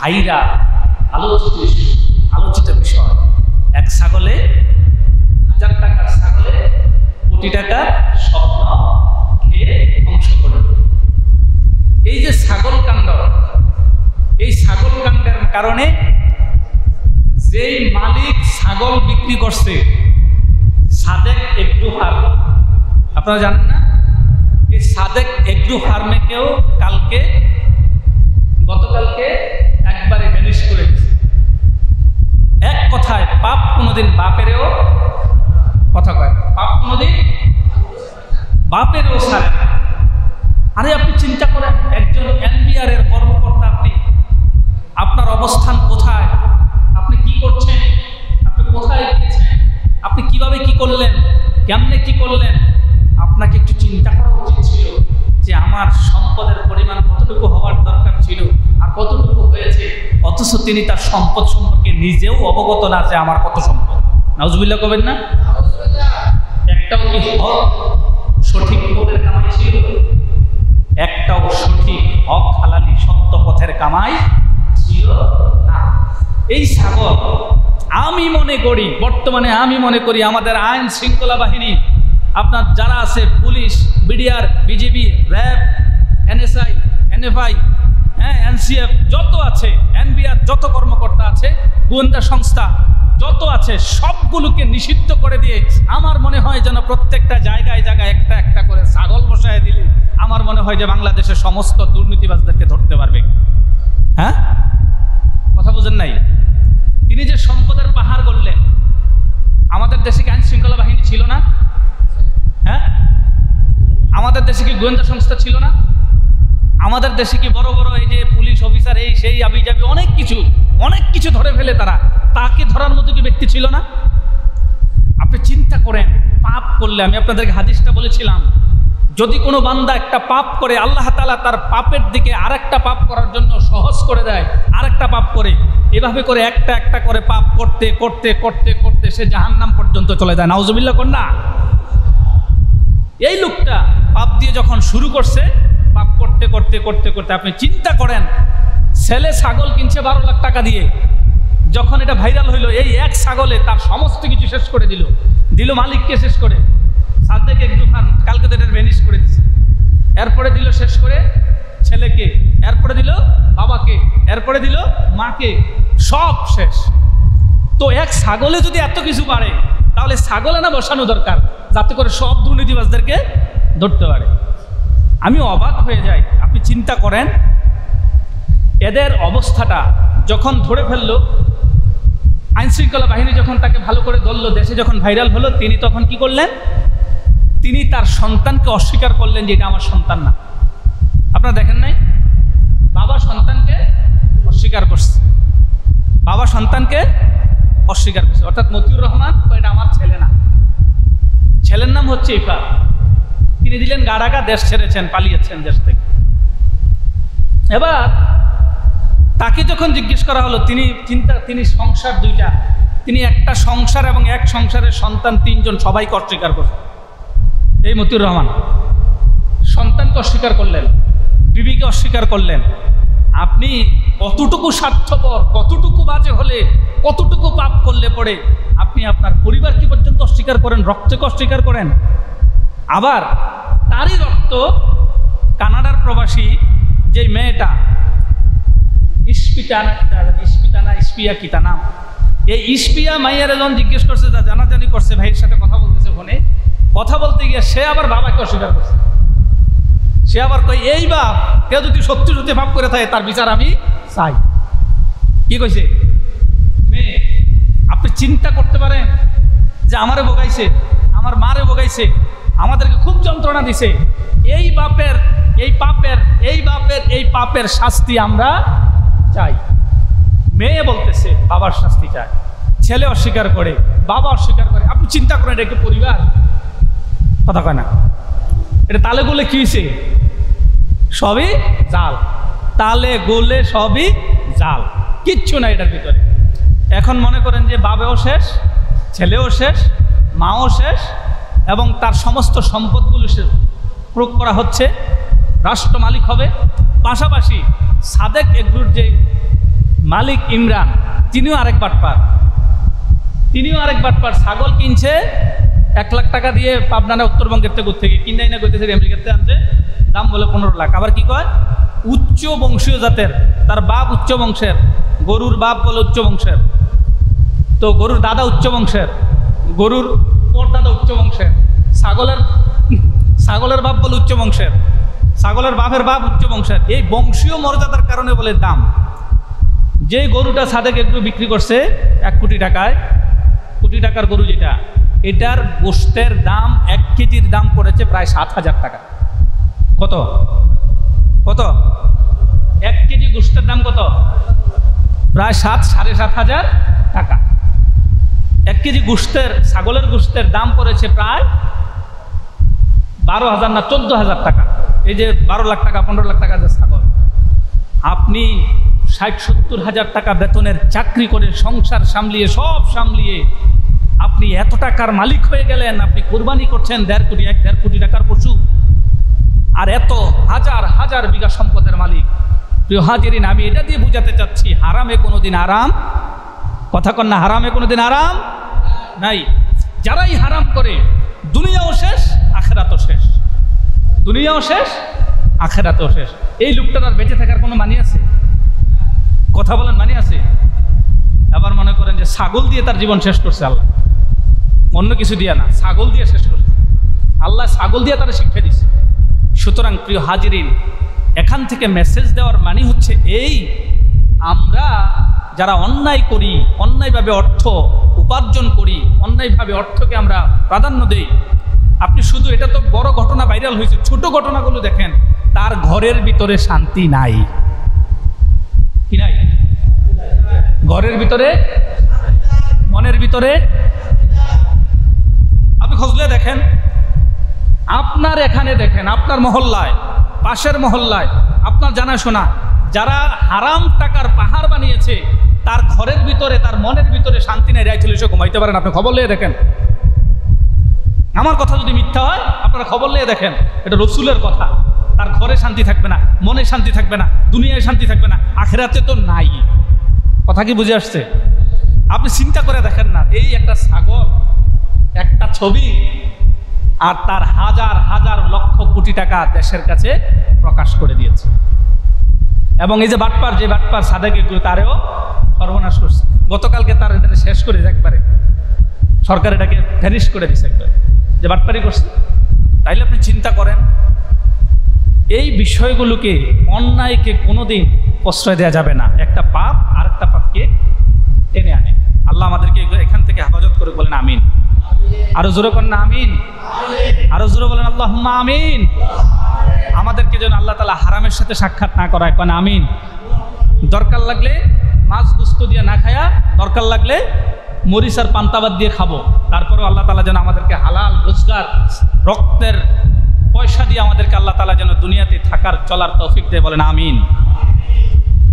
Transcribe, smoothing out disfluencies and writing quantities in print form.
ভাইরা আলোচিত বিষয়। এক ছাগলে, 1000 টাকার ছাগলে কোটি টাকার স্বপ্ন খেয়ে ধ্বংস করল। এই যে ছাগল কাণ্ড, এই ছাগল কাণ্ডের কারণে যেই মালিক ছাগল বিক্রি করছে সাদেক এগ্রো ফার্ম, আপনারা জানেন না? এই সাদেক এগ্রো ফার্মে কেউ গতকালকে একবারে ভ্যানিশ করে দিচ্ছে। এক কথায় পাপ কোনোদিন বাপেরও কথা কয়, পাপ কোনোদিন বাপেরও ছাড়ে না। আরে আপনি চিন্তা করেন, একজন এনবিআর এর কর্মকর্তা, আপনি, আপনার অবস্থান কোথায়, আপনি কি করছেন, আপনি কোথায় গিয়েছেন, আপনি কিভাবে কি করলেন, কেমনে কি করলেন, আপনাকে একটু চিন্তা করা উচিত ছিল যে আমার সম্পদের পরিমাণ কতটুকু হওয়ার দরকার ছিল আর কতটুকু হয়েছে। অথচ তিনি তার সম্পদ সম্পর্কে নিজেও অবগত না যে আমার কত সম্পদ। নাউজুবিল্লাহ করবেন না? একটাও কি সঠিক পথের কামাই ছিল? একটাও সঠিক হক হালালি সত্য পথের কামাই ছিল না। এই ছাগল আমি মনে করি, বর্তমানে আমি মনে করি আমাদের আইন শৃঙ্খলা বাহিনী, আপনার যারা আছে, police, BDR, BGB, RAB, NSI, এনএফআই, NCF যত আছে, এনবিআর যত কর্মকর্তা আছে, গোয়েন্দা সংস্থা যত আছে, সবগুলোকে নিষিদ্ধ করে দিয়ে আমার মনে হয় যেন প্রত্যেকটা জায়গায় জায়গায় একটা একটা করে ছাগল বসায় দিলে আমার মনে হয় যে বাংলাদেশের সমস্ত দুর্নীতিবাজদেরকে ধরতে পারবে। হ্যাঁ, কথা বুঝেন নাই? তিনি যে সম্পদের পাহাড় গড়লেন, আমাদের দেশে কি আইন শৃঙ্খলা বাহিনী ছিল না? হ্যাঁ, আমাদের দেশে কি গোয়েন্দা সংস্থা ছিল না? আমাদের দেশে কি বড় বড় এই যে পুলিশ অফিসার, এই সেই আবিজাবি অনেক কিছু ধরে ফেলে তারা, তাকে ধরার মতো কি ব্যক্তি ছিল না? আপনি চিন্তা করেন, পাপ করলে, আমি আপনাদেরকে হাদিসটা বলেছিলাম, যদি কোনো বান্দা একটা পাপ করে, আল্লাহ তাআলা তার পাপের দিকে আরেকটা পাপ করার জন্য সহজ করে দেয়, আরেকটা পাপ করে, এভাবে করে একটা একটা করে পাপ করতে করতে করতে করতে সে জাহান্নাম পর্যন্ত চলে যায়। নাউজুবিল্লাহ কোন না? এই লোকটা পাপ দিয়ে যখন শুরু করছে, পাপ করতে করতে করতে করতে, আপনি চিন্তা করেন, ছেলে ছাগল কিনছে 12 লাখ টাকা দিয়ে, যখন এটা ভাইরাল হইলো, এই এক ছাগলে তার সমস্ত কিছু শেষ করে দিল মালিককে শেষ করে, সাদেক এগ্রো ফার্ম কালকে তো এটা ভ্যানিশ করে দিচ্ছে, এরপরে দিল শেষ করে ছেলেকে, এরপরে দিল বাবাকে, এরপরে দিল মাকে, সব শেষ। তো এক ছাগলে যদি এত কিছু পারে, তাহলে ছাগলে না বসানো দরকার, যাতে করে সব দুর্নীতিবাজদেরকে ধরতে পারে। আমি অবাক হয়ে যাই। আপনি চিন্তা করেন, এদের অবস্থাটা যখন ধরে ফেললো, আইনশৃঙ্খলা বাহিনী যখন তাকে ভালো করে ধরলো, দেশে যখন ভাইরাল হলো, তিনি তখন কি করলেন? তিনি তার সন্তানকে অস্বীকার করলেন যে এটা আমার সন্তান না। আপনারা দেখেন নাই? বাবা সন্তানকে অস্বীকার করছে, বাবা সন্তানকে অস্বীকার করছে, অর্থাৎ মতিউর রহমান, এটা আমার ছেলে না। ছেলের নাম হচ্ছে ইফা। তিনি দিলেন গাড়াগা, দেশ ছেড়েছেন, পালিয়েছেন দেশ থেকে। এবার তাকে যখন জিজ্ঞেস করা হলো, তিনি সংসার 2টা, তিনি একটা সংসার এবং এক সংসারের সন্তান 3 জন, সবাইকে অস্বীকার করছেন। এই মতিউর রহমান সন্তানকে অস্বীকার করলেন, বিবিকে অস্বীকার করলেন। আপনি কতটুকু স্বার্থপর, কতটুকু বাজে হলে, কতটুকু পাপ করলে পড়ে আপনি আপনার পরিবারকে পর্যন্ত অস্বীকার করেন, রক্তকে অস্বীকার করেন। আবার তারই রক্ত কানাডার প্রবাসী যে মেয়েটা ইস্পিয়া কিতা নাম, এই ইস্পিয়া মাইয়ার এজন জিজ্ঞেস করছে, যা জানাজানি করছে, ভাইয়ের সাথে কথা বলতেছে ফোনে, কথা বলতে গিয়ে সে আবার বাবাকে অস্বীকার করছে। সে আবার কই, এই বাপ, কেউ যদি সত্যি সত্যি পাপ করে থাকে তার বিচার আমি চাই। কি কইছে মেয়ে? আপনি চিন্তা করতে পারেন যে আমারে ভোগাইছে, আমার মারে ভোগাইছে, আমাদেরকে খুব যন্ত্রণা দিছে, এই বাপের এই পাপের এই বাপের এই পাপের শাস্তি আমরা চাই। মেয়ে বলতেছে বাবার শাস্তি চায়, ছেলে অস্বীকার করে, বাবা অস্বীকার করে। আপনি চিন্তা করেন, এটা কি পরিবার? কথা কয় না? এটা তালে গোলে কি হয়েছে? সবই জাল, তালে গোলে সবই জাল, কিচ্ছু না এটার ভিতরে। এখন মনে করেন যে বাবাও শেষ, ছেলেও শেষ, মাও শেষ, এবং তার সমস্ত সম্পদগুলো প্রয়োগ করা হচ্ছে, রাষ্ট্র মালিক হবে। পাশাপাশি সাদেক এগ্রোর যে মালিক ইমরান, তিনিও আরেক বাটপার। ছাগল কিনছে 1 লাখ টাকা দিয়ে, পাবনা উত্তরবঙ্গের থেকে কিনাই না করতেছে, আমেরিকাতে আনছে, দাম বলে 15 লাখ। আবার কি কয়, উচ্চ বংশীয় জাতের, তার বাপ উচ্চ বংশের, গরুর বাপ বলে উচ্চ বংশের, তো গরুর দাদা উচ্চ বংশের, গরুর পরদাদা উচ্চ বংশের, ছাগলের বাপ বলে উচ্চ বংশের, ছাগলের বাপের বাপ উচ্চ বংশের। এই বংশীয় মর্যাদার কারণে বলে দাম। যে গরুটা সাদেক একটু বিক্রি করছে 1 কোটি টাকায়, কোটি টাকার গরু যেটা, এটার গোশতের দাম 1 কেজির দাম পড়েছে প্রায় 7,000 টাকা। কত কত 1 কেজি গোশতের দাম কত? প্রায় 7,500 টাকা। 1 কেজি গোশতের, ছাগলের গোশতের দাম পড়েছে প্রায় 12,000 না 14,000 টাকা। এই যে 12 লাখ টাকা 15 লাখ টাকা যে ছাগল, আপনি 60-70 হাজার টাকা বেতনের চাকরি করে সংসার সামলিয়ে, সব সামলিয়ে আপনি এত টাকার মালিক হয়ে গেলেন। আপনি কোরবানি করছেন 1.5 কোটি টাকার পশু, আর এত হাজার হাজার বিঘা সম্পদের মালিক। প্রিয় হাজিরিন, আমি এটা দিয়ে বুঝাতে চাচ্ছি, হারামে কোনোদিন আরাম, কথা কন না, হারামে কোনোদিন আরাম নাই। যারাই হারাম করে, দুনিয়াও শেষ আখেরাতও শেষ, দুনিয়াও শেষ আখেরাতও শেষ। এই লোকটার আর বেঁচে থাকার কোনো মানি আছে? কথা বলেন, মানি আছে? আবার মনে করেন যে ছাগল দিয়ে তার জীবন শেষ করছে আল্লাহ, অন্য কিছু দিয়ে না, ছাগল দিয়ে শেষ করছে আল্লাহ, ছাগল দিয়ে তারা শিক্ষা দিচ্ছে। সুতরাং প্রিয় হাজিরিন, এখান থেকে মেসেজ দেওয়ার মানে হচ্ছে এই, আমরা যারা অন্যায় করি, অন্যায়ভাবে অর্থ উপার্জন করি, অন্যায়ভাবে অর্থকে আমরা প্রাধান্য দেই। আপনি শুধু, এটা তো বড় ঘটনা ভাইরাল হয়েছে, ছোট ঘটনাগুলো দেখেন, তার ঘরের ভিতরে শান্তি নাই, কি নাই? ঘরের ভিতরে, মনের ভিতরে। আপনি খোঁজলে দেখেন, আপনার এখানে দেখেন, আপনার মহল্লায়, পাশের মহল্লায়, আপনার জানাশোনা যারা হারাম টাকার পাহাড় বানিয়েছে, তার ঘরের ভিতরে, তার মনের ভিতরে শান্তি নেই, রাইতে এসে ঘুমাইতে পারেন। আপনি খবর নিয়ে দেখেন, আমার কথা যদি মিথ্যা হয় আপনারা খবর নিয়ে দেখেন, এটা রসুলের কথা। তার ঘরে শান্তি থাকবে না, মনে শান্তি থাকবে না, দুনিয়ায় শান্তি থাকবে না, আখেরাতে তো নাই। কথা কি বুঝে আসছে? আপনি চিন্তা করে দেখেন না, এই একটা ছাগল, একটা ছবি, আর তার হাজার হাজার লক্ষ কোটি টাকা দেশের কাছে প্রকাশ করে দিয়েছে। এবং এই যে বাটপার, যে বাটপার সাদেকে, তারেও সর্বনাশ করছে। গতকালকে তার এটা শেষ করে একবারে, সরকার এটাকে ভ্যানিশ করে দিচ্ছে একবারে, যে বাটপারি করছে। তাইলে আপনি চিন্তা করেন, এই বিষয়গুলোকে, অন্যায়কে কোনোদিন প্রশ্রয় দেওয়া যাবে না। একটা পাপ আর একটা পাপকে টেনে আনে। আল্লাহ আমাদেরকে এখান থেকে হেফাজত করে, বলেন আমিন। আরো জোরে করেন না আমিন, আরো জোরে বলেন আল্লাহুম্মা আমিন। আমাদেরকে যেন আল্লাহ তাআলা হারামের সাথে সাক্ষাৎ না করায়, কোন আমিন। দরকার লাগলে মাছ গুস্ত দিয়ে না খায়া, দরকার লাগলে মরিচ আর পান্তাবাদ দিয়ে খাবো, তারপরেও আল্লাহ তাআলা যেন আমাদেরকে হালাল রোজগার, রক্তের পয়সা দিয়ে আমাদেরকে আল্লাহ তাআলা যেন দুনিয়াতে থাকার, চলার তৌফিক দেয়, বলেন আমিন।